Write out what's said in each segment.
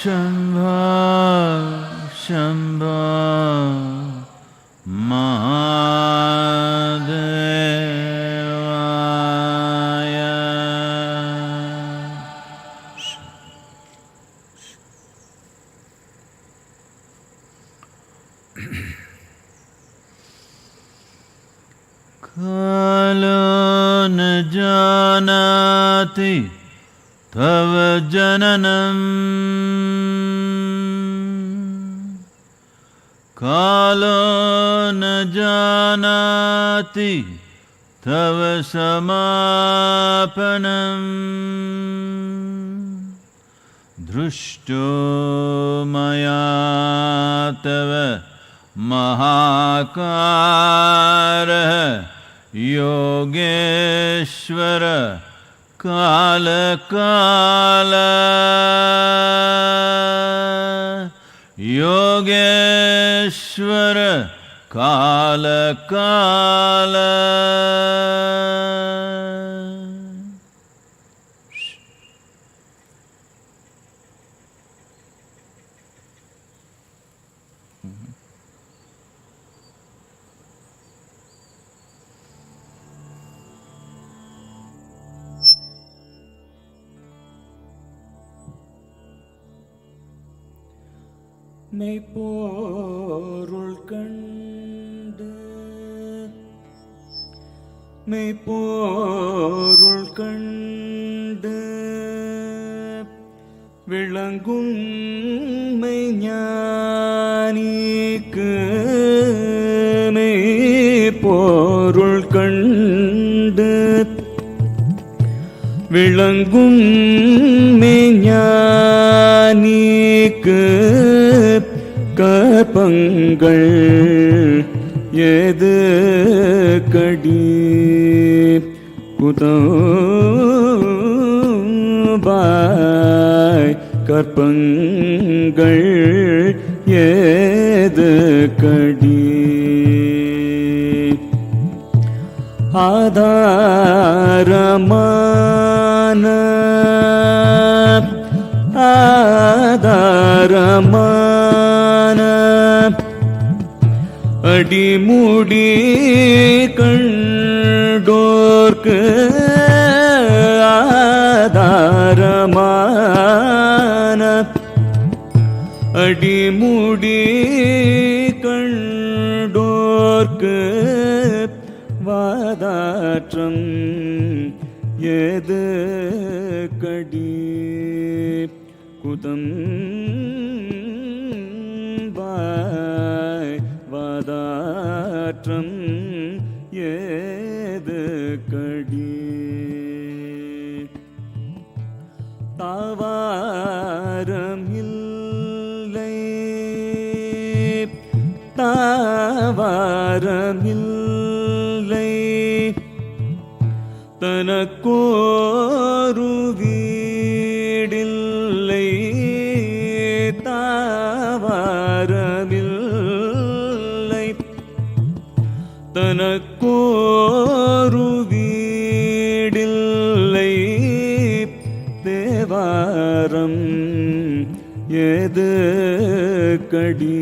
Shambho Shambho Mahadevaya. Kalo न जानति तव जननम् कालो न जानति तव समापनम् दृष्टो मया तव महाकारः योगेश्वर काल काल योगेश्वर काल काल. மெய்ப்பொருள் கண்டு மெய்ப்பொருள் கண்டு விளங்கும் மெய்ஞானிக்கு மெய்ப்பொருள் கண்டு விளங்கும் மெய்ஞானிக்கு கற்பங்கள் ஏது கடி குதம்பாய் கற்பங்கள் ஏது கடி ஆதாரமான அடிமுடி கண்டோர்க்கு ஆதாரமான அடிமுடி கண்டோர்க்கு வாதாற்றம் ஏது கடி குதம்பாய் வாதாற்றம் ஏது கடி தாவாரம் இல்லை தாவாரம் இல்லை தனக்கோரு வீடில்லை தாவாரமில்லை தனக்கோரு வீடில்லை தேவாரம் ஏது கடி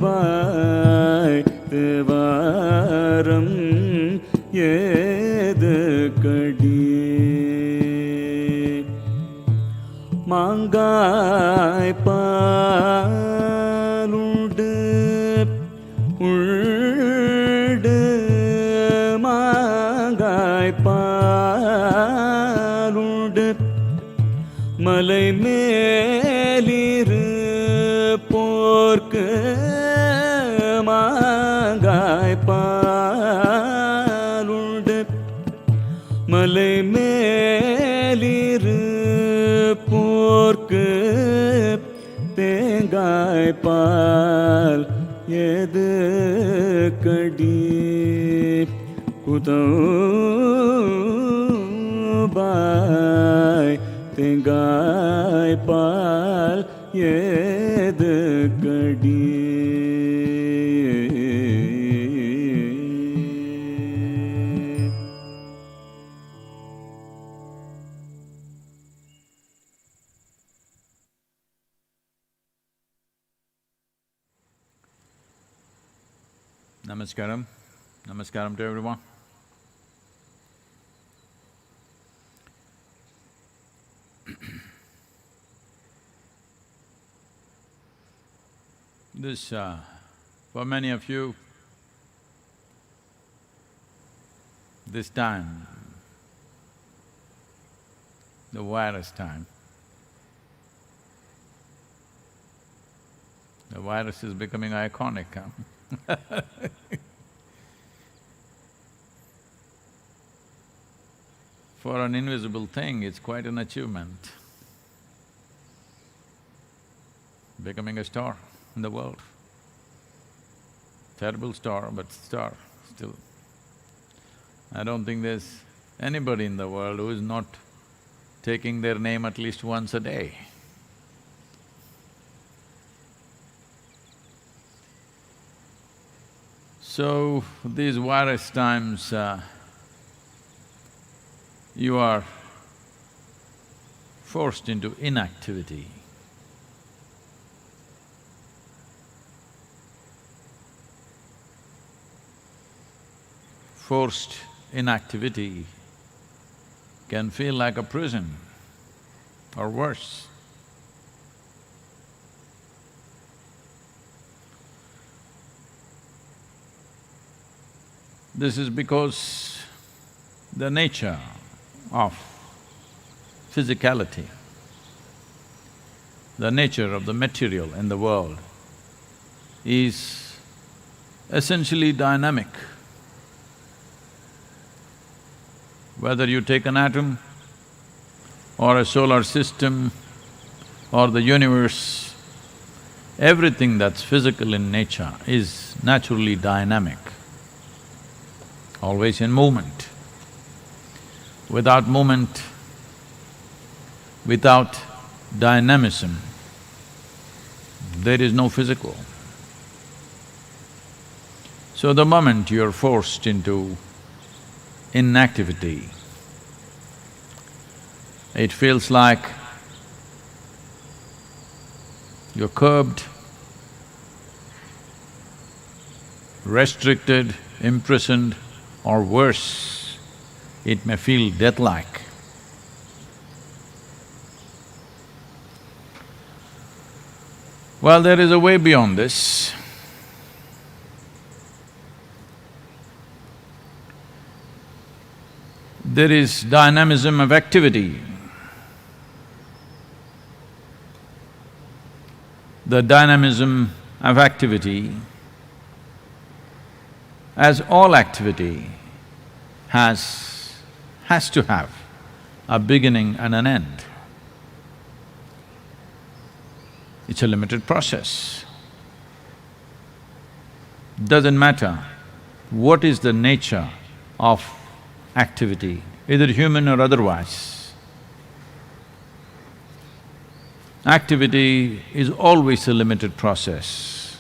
குதம்பாய் தேவாரம் ஏது கடி மாங்காய் பாலுண்டு உள்டு மாங்காய் பாலுண்டு மலை மேலிரு போர்க்கு மாங்காய் பாலுண்டு மலை மேலிரு போர்க்கு தேங்காய் பால் ஏது கடி குதம்பாய் தேங்காய் பால் ஏது கடி Namaskaram. Namaskaram to everyone. For many of you, this time, the virus time, the virus is becoming iconic, huh? For an invisible thing, it's quite an achievement, becoming a star in the world. Terrible star, but star still. I don't think there's anybody in the world who is not taking their name at least once a day. So, these virus times, you are forced into inactivity. Forced inactivity can feel like a prison or worse. This is because the nature of physicality, the nature of the material in the world is essentially dynamic. Whether you take an atom or a solar system or the universe, everything that's physical in nature is naturally dynamic, always in movement. Without movement, without dynamism, there is no physical. So the moment you're forced into inactivity, it feels like you're curbed, restricted, imprisoned, or worse, it may feel death-like. Well, there is a way beyond this. There is dynamism of activity. The dynamism of activity, as all activity, has to have a beginning and an end. It's a limited process. Doesn't matter what is the nature of activity, either human or otherwise. Activity is always a limited process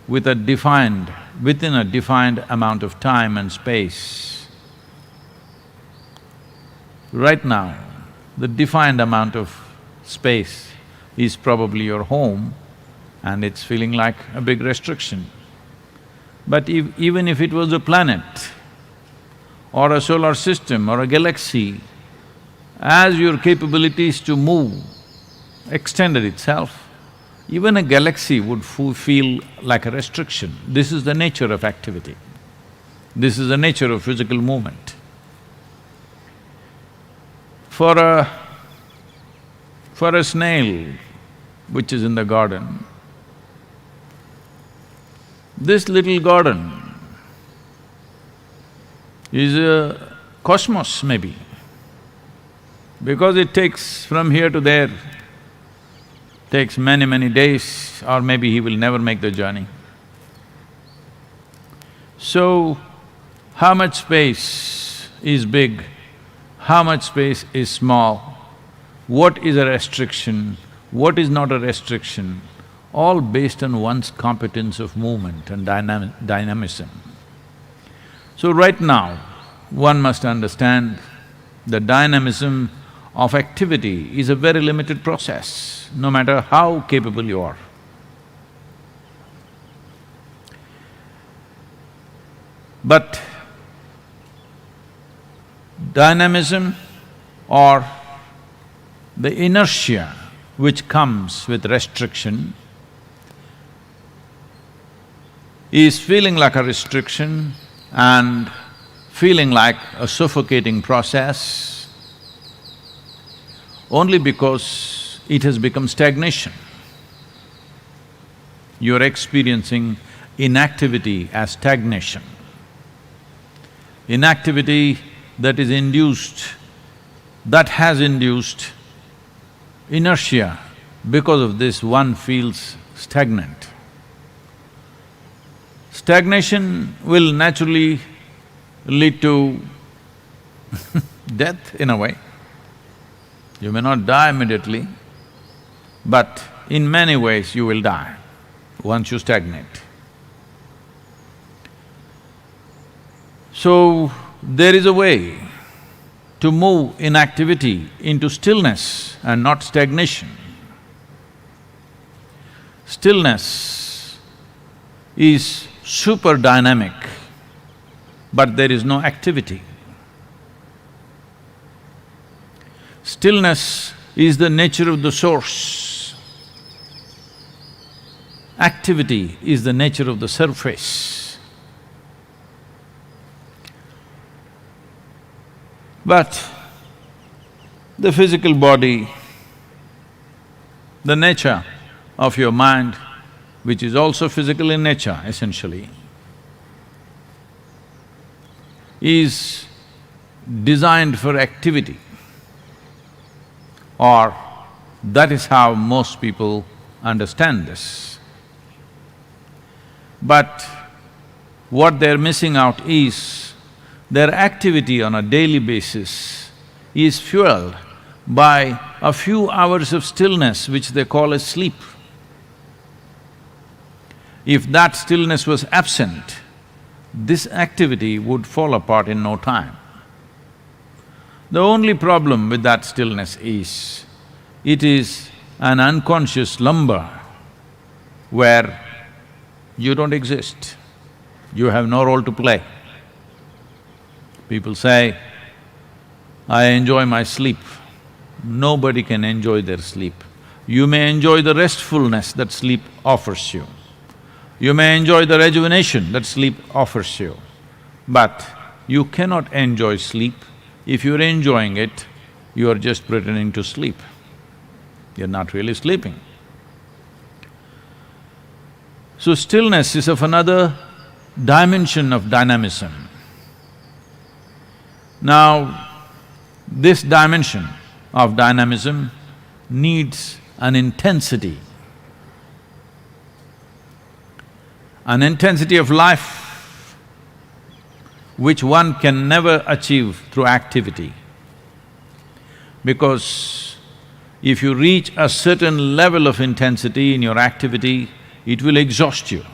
within a defined amount of time and space. Right now, the defined amount of space is probably your home and it's feeling like a big restriction. But even if it was a planet or a solar system or a galaxy, as your capabilities to move extended itself, even a galaxy would feel like a restriction. This is the nature of activity. This is the nature of physical movement. For a snail which is in the garden, this little garden is a cosmos maybe, because it takes from here to there, takes many, many days, or maybe he will never make the journey. So, how much space is big, how much space is small, what is a restriction, what is not a restriction, all based on one's competence of movement and dynamism. So right now, one must understand the dynamism of activity is a very limited process, no matter how capable you are. But dynamism or the inertia which comes with restriction is feeling like a restriction and feeling like a suffocating process only because it has become stagnation. You're experiencing inactivity as stagnation. Inactivity that is induced, that has induced inertia. Because of this, one feels stagnant. Stagnation will naturally lead to death in a way. You may not die immediately, but in many ways you will die once you stagnate. So, there is a way to move inactivity into stillness and not stagnation. Stillness is super dynamic, but there is no activity. Stillness is the nature of the source. Activity is the nature of the surface. But the physical body, the nature of your mind, which is also physical in nature essentially, is designed for activity, or that is how most people understand this. But what they're missing out is their activity on a daily basis is fueled by a few hours of stillness which they call as sleep. If that stillness was absent, this activity would fall apart in no time. The only problem with that stillness is, it is an unconscious slumber where you don't exist, you have no role to play. People say, I enjoy my sleep. Nobody can enjoy their sleep. You may enjoy the restfulness that sleep offers you. You may enjoy the rejuvenation that sleep offers you, but you cannot enjoy sleep. If you're enjoying it, you are just pretending to sleep. You're not really sleeping. So stillness is of another dimension of dynamism. Now, this dimension of dynamism needs an intensity of life which one can never achieve through activity. Because if you reach a certain level of intensity in your activity, it will exhaust you.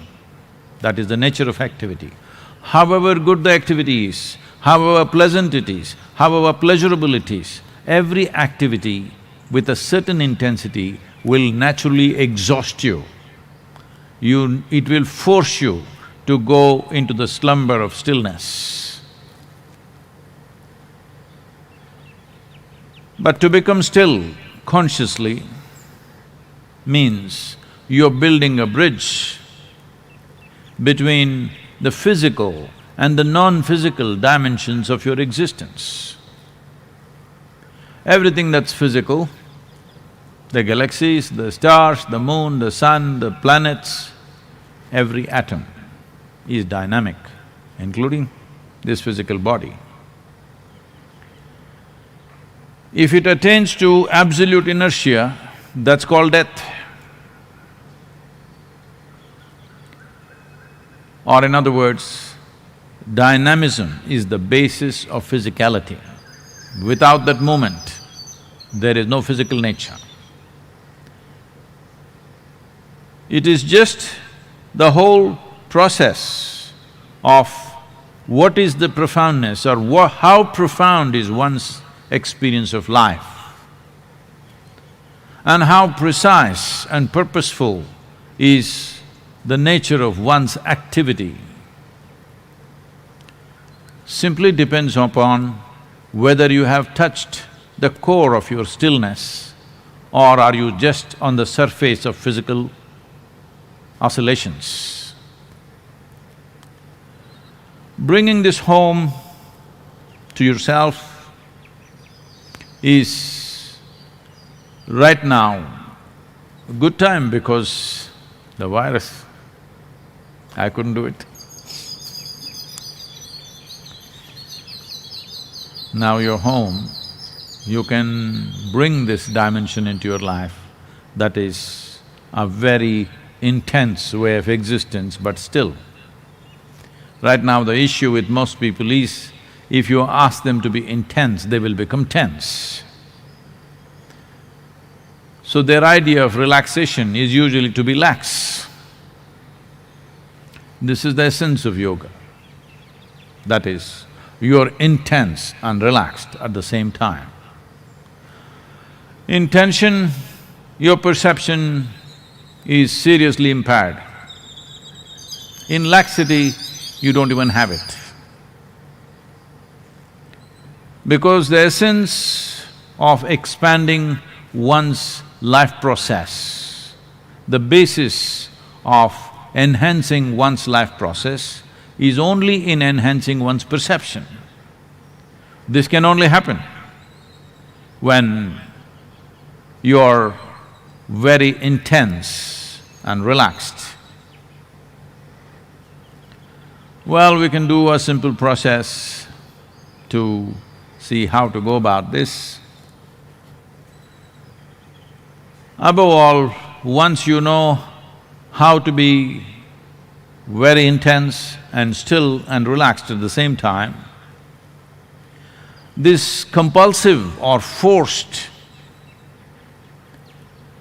That is the nature of activity. However good the activity is, however pleasant it is, however pleasurable it is, every activity with a certain intensity will naturally exhaust you. It will force you to go into the slumber of stillness. But to become still consciously means you're building a bridge between the physical and the non-physical dimensions of your existence. Everything that's physical, the galaxies, the stars, the moon, the sun, the planets, every atom is dynamic, including this physical body. If it attains to absolute inertia, that's called death. Or in other words, dynamism is the basis of physicality. Without that moment, there is no physical nature. It is just the whole process of what is the profoundness or how profound is one's experience of life, and how precise and purposeful is the nature of one's activity. simply depends upon whether you have touched the core of your stillness or are you just on the surface of physical oscillations. Bringing this home to yourself is right now a good time because the virus, I couldn't do it. Now you're home, you can bring this dimension into your life. That is a very intense way of existence, but still. Right now the issue with most people is, if you ask them to be intense, they will become tense. So their idea of relaxation is usually to be lax. This is the essence of yoga. That is, you're intense and relaxed at the same time. In tension, your perception is seriously impaired. In laxity, you don't even have it. Because the essence of expanding one's life process, the basis of enhancing one's life process is only in enhancing one's perception. This can only happen when you're very intense and relaxed. Well, we can do a simple process to see how to go about this. Above all, once you know how to be very intense and still and relaxed at the same time, this compulsive or forced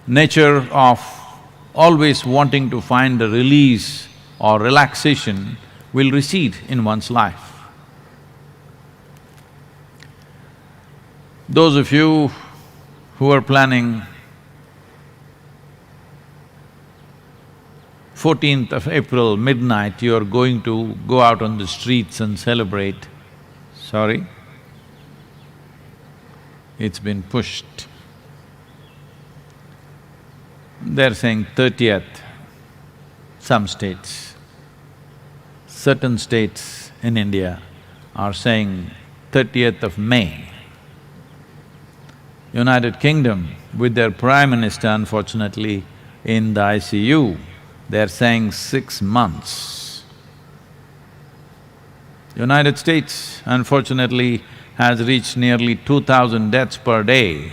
nature of always wanting to find a release or relaxation will recede in one's life. Those of you who are planning 14th of April, midnight, you're going to go out on the streets and celebrate. Sorry, it's been pushed. They're saying 30th, some states. Certain states in India are saying 30th of May. United Kingdom, with their Prime Minister unfortunately in the ICU, they're saying 6 months. United States, unfortunately, has reached nearly 2,000 deaths per day.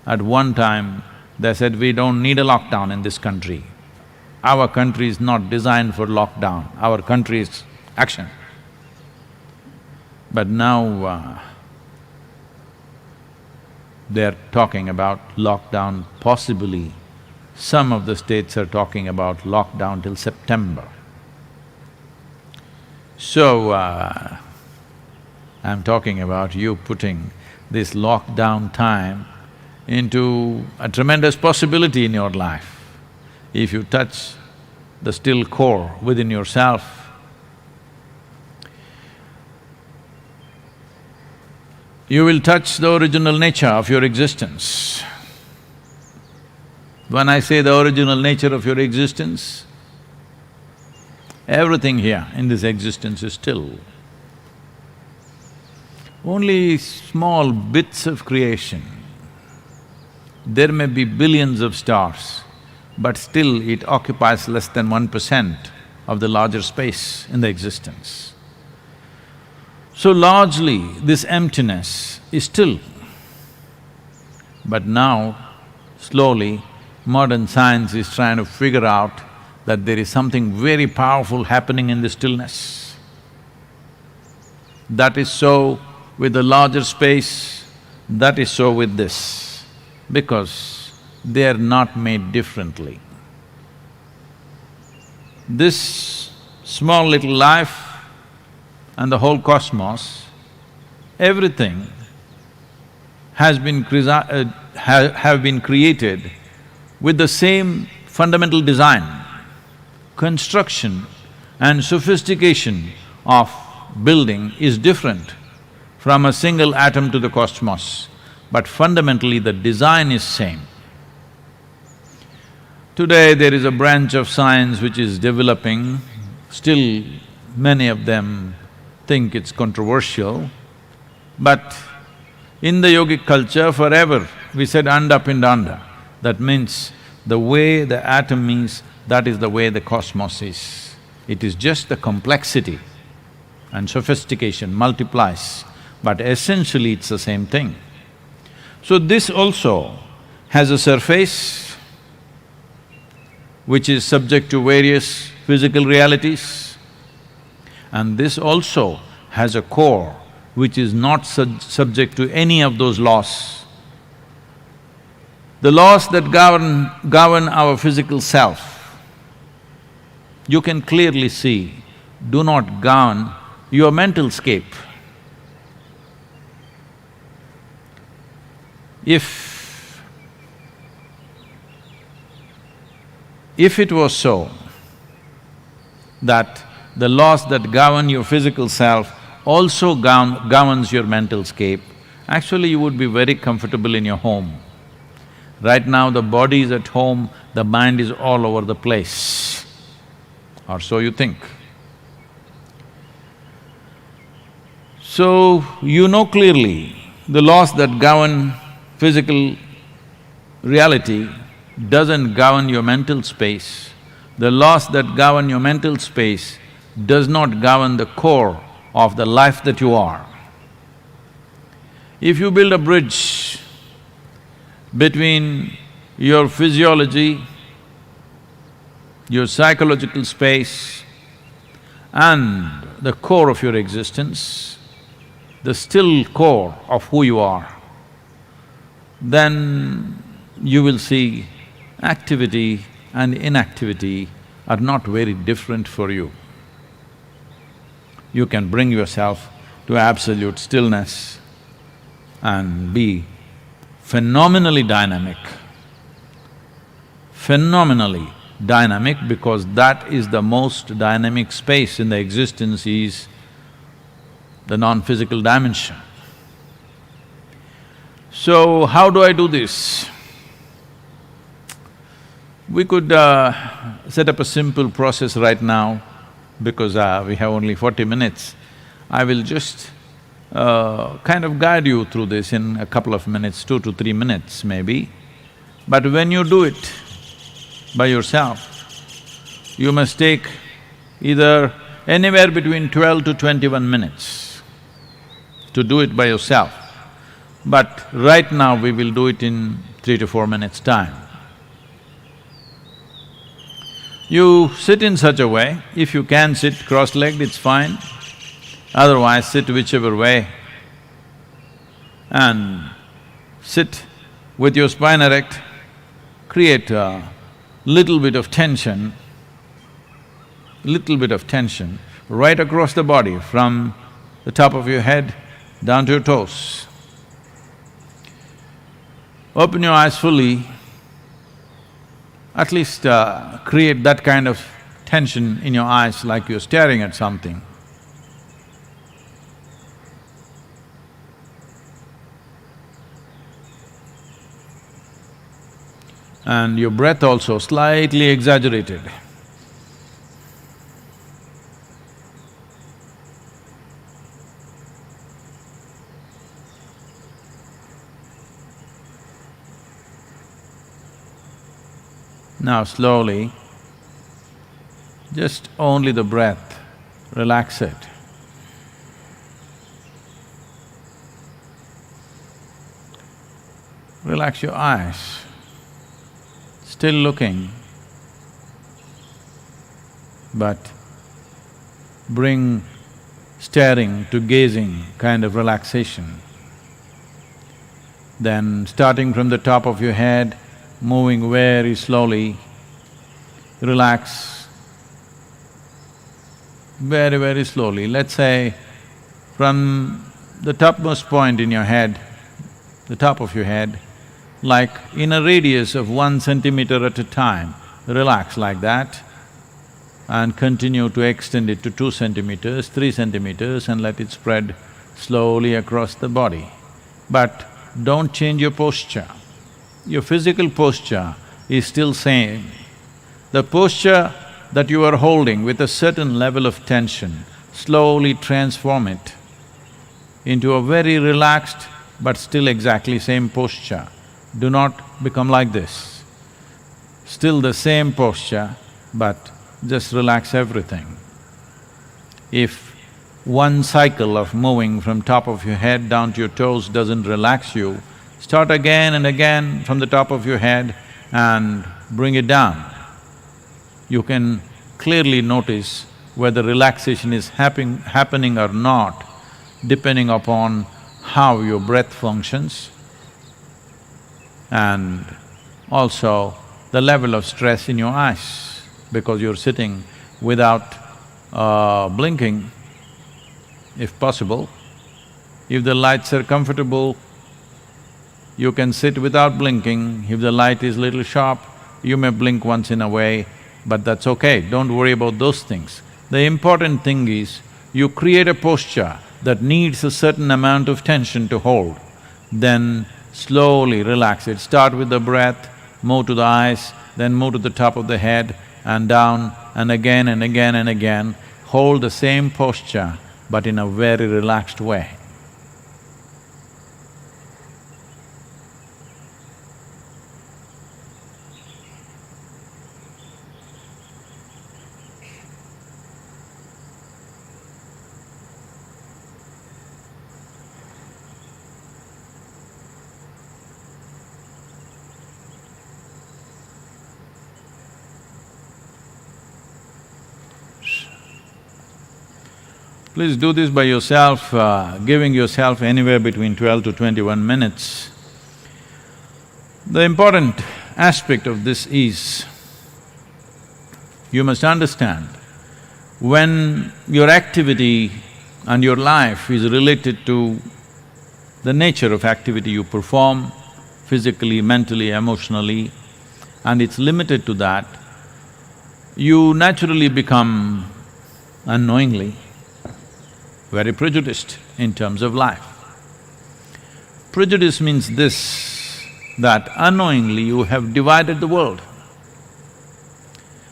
At one time, they said, we don't need a lockdown in this country. Our country is not designed for lockdown, our country is action. But now, they're talking about lockdown possibly. Some of the states are talking about lockdown till September. So, I'm talking about you putting this lockdown time into a tremendous possibility in your life. If you touch the still core within yourself, you will touch the original nature of your existence. When I say the original nature of your existence, everything here in this existence is still. Only small bits of creation. There may be billions of stars, but still it occupies less than 1% of the larger space in the existence. So largely, this emptiness is still. But now, slowly, modern science is trying to figure out that there is something very powerful happening in the stillness. That is so with the larger space, that is so with this, because they are not made differently. This small little life and the whole cosmos, everything have been created with the same fundamental design, construction and sophistication of building is different from a single atom to the cosmos, but fundamentally the design is same. Today there is a branch of science which is developing, still many of them think it's controversial, but in the yogic culture forever we said anda pindanda. That means the way the atom is, that is the way the cosmos is. It is just the complexity and sophistication multiplies, but essentially it's the same thing. So this also has a surface which is subject to various physical realities, and this also has a core which is not subject to any of those laws. The laws that govern our physical self, you can clearly see, do not govern your mental scape. If it was so that the laws that govern your physical self also governs your mental scape, actually you would be very comfortable in your home. Right now the body is at home, the mind is all over the place, or so you think. So, you know clearly the laws that govern physical reality doesn't govern your mental space. The laws that govern your mental space does not govern the core of the life that you are. If you build a bridge between your physiology, your psychological space and the core of your existence, the still core of who you are, then you will see activity and inactivity are not very different for you. You can bring yourself to absolute stillness and be phenomenally dynamic. Phenomenally dynamic, because that is the most dynamic space in the existence is the non-physical dimension. So, how do I do this? We could set up a simple process right now, because we have only 40 minutes. I will just kind of guide you through this in a couple of minutes, 2 to 3 minutes maybe. But when you do it by yourself, you must take either anywhere between 12 to 21 minutes to do it by yourself. But right now we will do it in 3 to 4 minutes' time. You sit in such a way, if you can sit cross-legged, it's fine, otherwise sit whichever way and sit with your spine erect, create a little bit of tension right across the body from the top of your head down to your toes. Open your eyes fully, at least create that kind of tension in your eyes like you're staring at something. And your breath also slightly exaggerated. Now slowly, just only the breath, relax it. Relax your eyes, still looking, but bring staring to gazing kind of relaxation. Then starting from the top of your head, moving very slowly, relax very, very slowly. Let's say from the topmost point in your head, the top of your head, like in a radius of 1 centimeter at a time, relax like that. and continue to extend it to 2 centimeters, 3 centimeters and let it spread slowly across the body. But don't change your posture. Your physical posture is still same. The posture that you are holding with a certain level of tension, slowly transform it into a very relaxed but still exactly same posture. Do not become like this. Still the same posture, but just relax everything. If one cycle of moving from top of your head down to your toes doesn't relax you, start again and again from the top of your head and bring it down. You can clearly notice whether relaxation is happening or not, depending upon how your breath functions and also the level of stress in your eyes, because you're sitting without blinking, if possible. If the lights are comfortable, you can sit without blinking. If the light is little sharp, you may blink once in a way, but that's okay, don't worry about those things. The important thing is, you create a posture that needs a certain amount of tension to hold, then slowly relax it. Start with the breath, move to the eyes, then move to the top of the head and down and again and again and again. Hold the same posture but in a very relaxed way. Please do this by yourself, giving yourself anywhere between 12 to 21 minutes. The important aspect of this is, you must understand, when your activity and your life is related to the nature of activity you perform, physically, mentally, emotionally, and it's limited to that, you naturally become, unknowingly, very prejudiced in terms of life. Prejudice means this, that unknowingly you have divided the world.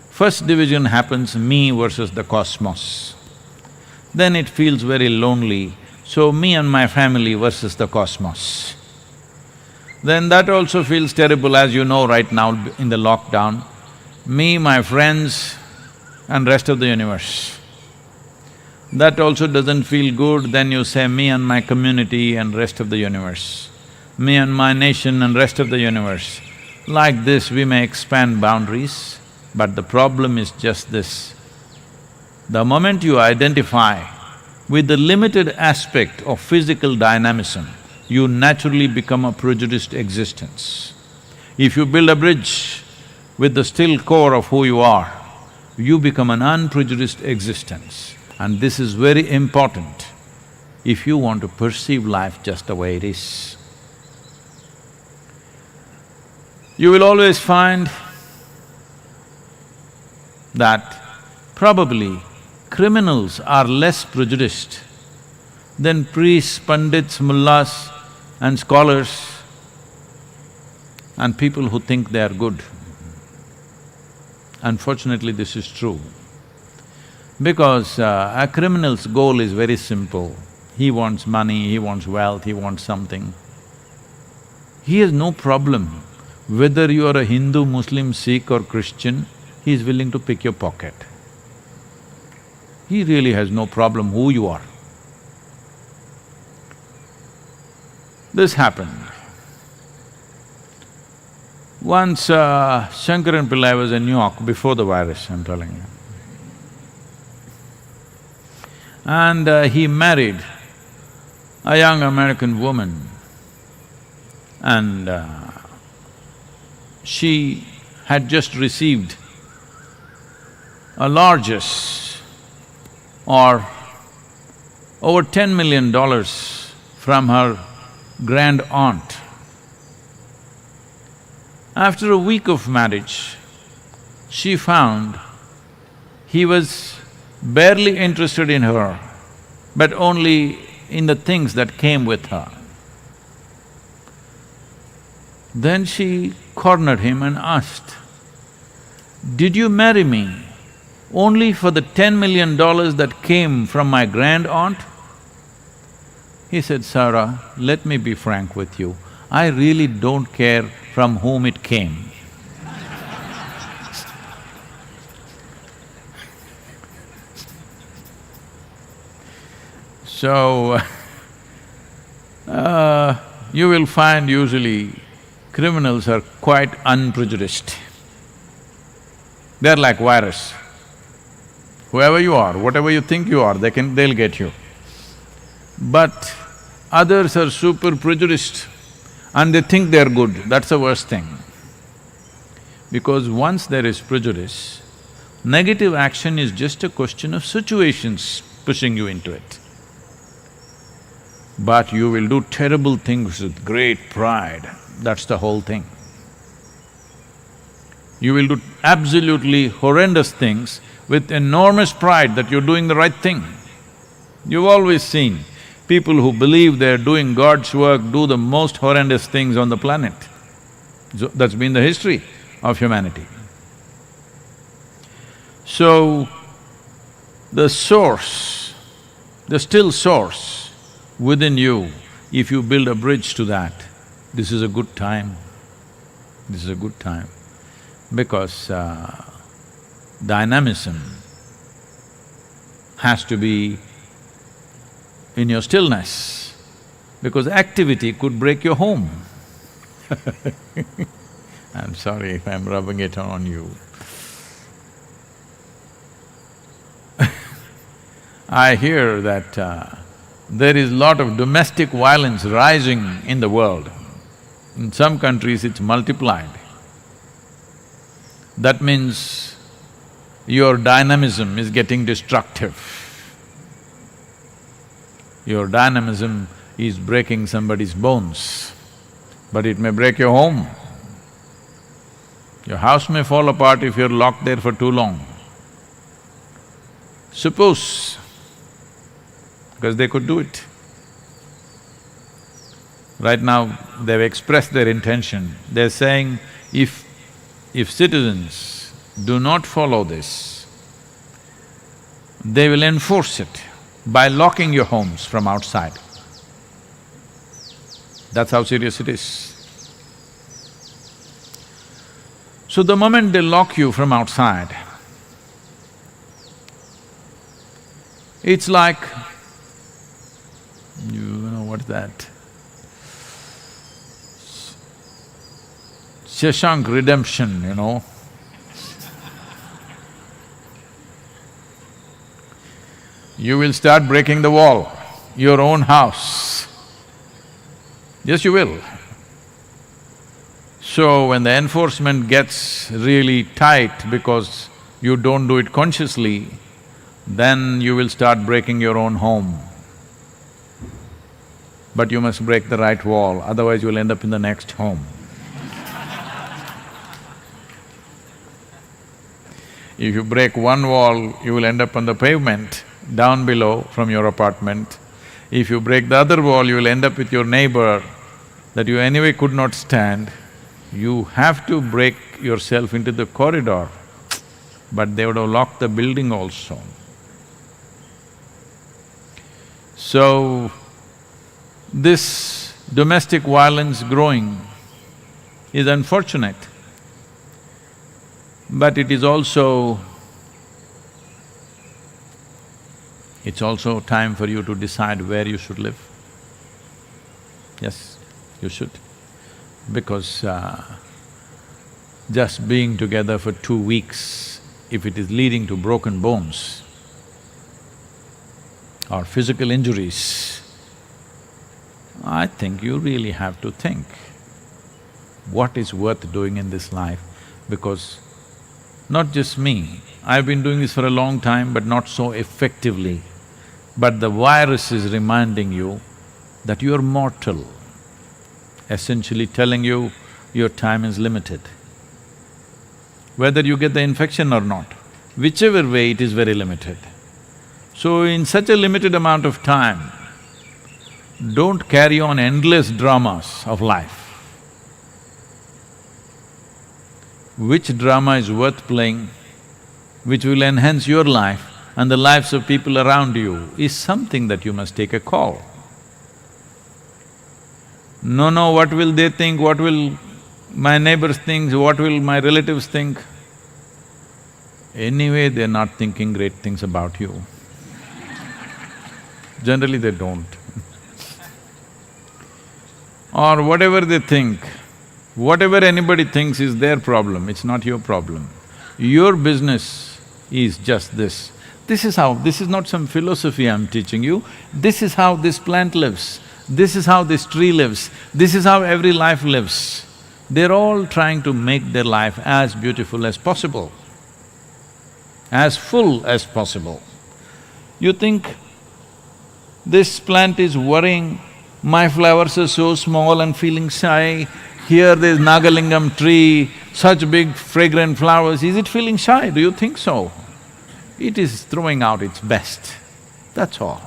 First division happens, me versus the cosmos. Then it feels very lonely, so me and my family versus the cosmos. Then that also feels terrible, as you know right now in the lockdown, me, my friends and rest of the universe. That also doesn't feel good, then you say me and my community and rest of the universe, me and my nation and rest of the universe. Like this we may expand boundaries, but the problem is just this. The moment you identify with the limited aspect of physical dynamism, you naturally become a prejudiced existence. If you build a bridge with the still core of who you are, you become an unprejudiced existence. And this is very important if you want to perceive life just the way it is. You will always find that probably criminals are less prejudiced than priests, pandits, mullahs and scholars and people who think they are good. Unfortunately, this is true. Because a criminal's goal is very simple. He wants money, he wants wealth, he wants something. He has no problem whether you are a Hindu, Muslim, Sikh or Christian, he is willing to pick your pocket. He really has no problem who you are. This happened. Once Shankaran Pillai was in New York before the virus, I'm telling you. And he married a young American woman and she had just received a largesse or over $10 million from her grand aunt. After a week of marriage, she found He was barely interested in her, but only in the things that came with her. Then she cornered him and asked, "Did you marry me only for the $10 million that came from my grand-aunt?" He said, "Sarah, let me be frank with you, I really don't care from whom it came." So, you will find usually criminals are quite unprejudiced. They're like virus. Whoever you are, whatever you think you are, they'll get you. But others are super prejudiced and they think they're good, that's the worst thing. Because once there is prejudice, negative action is just a question of situations pushing you into it. But you will do terrible things with great pride, that's the whole thing. You will do absolutely horrendous things with enormous pride that you're doing the right thing. You've always seen people who believe they're doing God's work do the most horrendous things on the planet. So that's been the history of humanity. So, the source, the still source within you, if you build a bridge to that, this is a good time. This is a good time. Because dynamism has to be in your stillness, because activity could break your home. I'm sorry if I'm rubbing it on you. I hear that there is lot of domestic violence rising in the world. In some countries it's multiplied. That means your dynamism is getting destructive. Your dynamism is breaking somebody's bones, but it may break your home. Your house may fall apart if you're locked there for too long. Suppose, because they could do it. Right now, they've expressed their intention. They're saying, if citizens do not follow this, they will enforce it by locking your homes from outside. That's how serious it is. So the moment they lock you from outside, it's like, you know what's that? Shashank redemption, you know. You will start breaking the wall, your own house. Yes, you will. So when the enforcement gets really tight because you don't do it consciously, then you will start breaking your own home. But you must break the right wall, otherwise you'll end up in the next home. If you break one wall, you will end up on the pavement down below from your apartment. If you break the other wall, you will end up with your neighbor that you anyway could not stand. You have to break yourself into the corridor, but they would have locked the building also. So, this domestic violence growing is unfortunate, but it's also time for you to decide where you should live. Yes, you should. Because just being together for 2 weeks, if it is leading to broken bones or physical injuries, I think you really have to think what is worth doing in this life, because not just me, I've been doing this for a long time but not so effectively. But the virus is reminding you that you're mortal, essentially telling you your time is limited. Whether you get the infection or not, whichever way, it is very limited. So in such a limited amount of time, don't carry on endless dramas of life. Which drama is worth playing, which will enhance your life and the lives of people around you, is something that you must take a call. No, what will they think, what will my neighbors think, what will my relatives think? Anyway, they're not thinking great things about you. Generally, they don't. Or whatever they think, whatever anybody thinks is their problem, it's not your problem. Your business is just this. This is not some philosophy I'm teaching you, this is how this plant lives, this is how this tree lives, this is how every life lives. They're all trying to make their life as beautiful as possible, as full as possible. You think this plant is worrying, my flowers are so small and feeling shy, here there's Nagalingam tree, such big fragrant flowers, is it feeling shy? Do you think so? It is throwing out its best, that's all.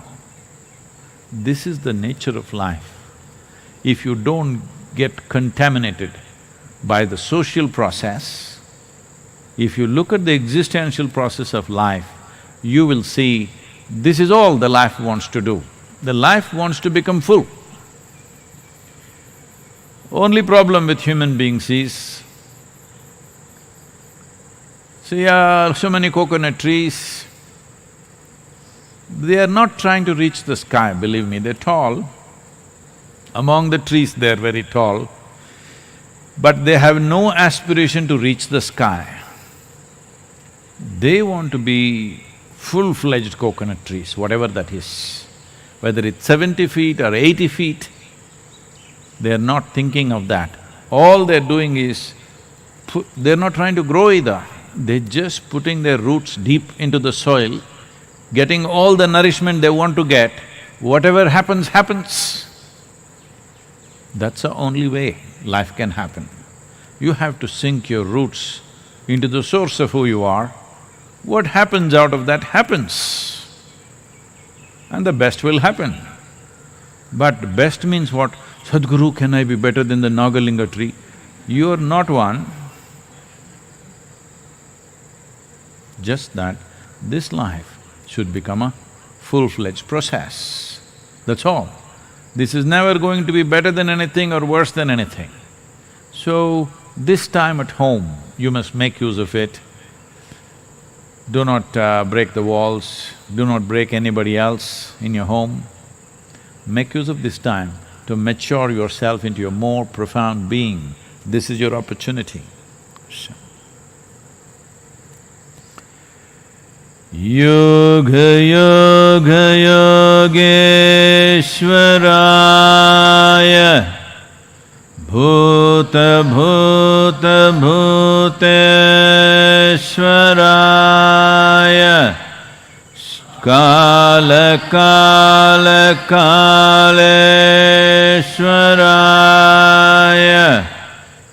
This is the nature of life. If you don't get contaminated by the social process, if you look at the existential process of life, you will see this is all the life wants to do. The life wants to become full. Only problem with human beings is, see, so many coconut trees, they are not trying to reach the sky, believe me, they're tall. Among the trees, they're very tall, but they have no aspiration to reach the sky. They want to be full-fledged coconut trees, whatever that is. Whether it's 70 feet or 80 feet, they're not thinking of that. All they're doing is, they're not trying to grow either. They're just putting their roots deep into the soil, getting all the nourishment they want to get, whatever happens, happens. That's the only way life can happen. You have to sink your roots into the source of who you are. What happens out of that happens, and the best will happen. But best means what? Sadhguru, can I be better than the Nagalinga tree? You're not one. Just that this life should become a full-fledged process, that's all. This is never going to be better than anything or worse than anything. So, this time at home, you must make use of it. Do not break the walls, do not break anybody else in your home. Make use of this time to mature yourself into a more profound being. This is your opportunity. Yoga yoga yogeshwaraya bhuta bhuta bhuteshwaraya kala kala kaleshwaraya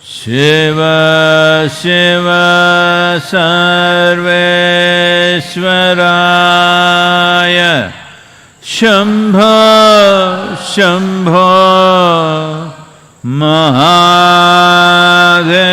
Shiva Shiva Sarveshwaraya Shambho Shambho Mahadeva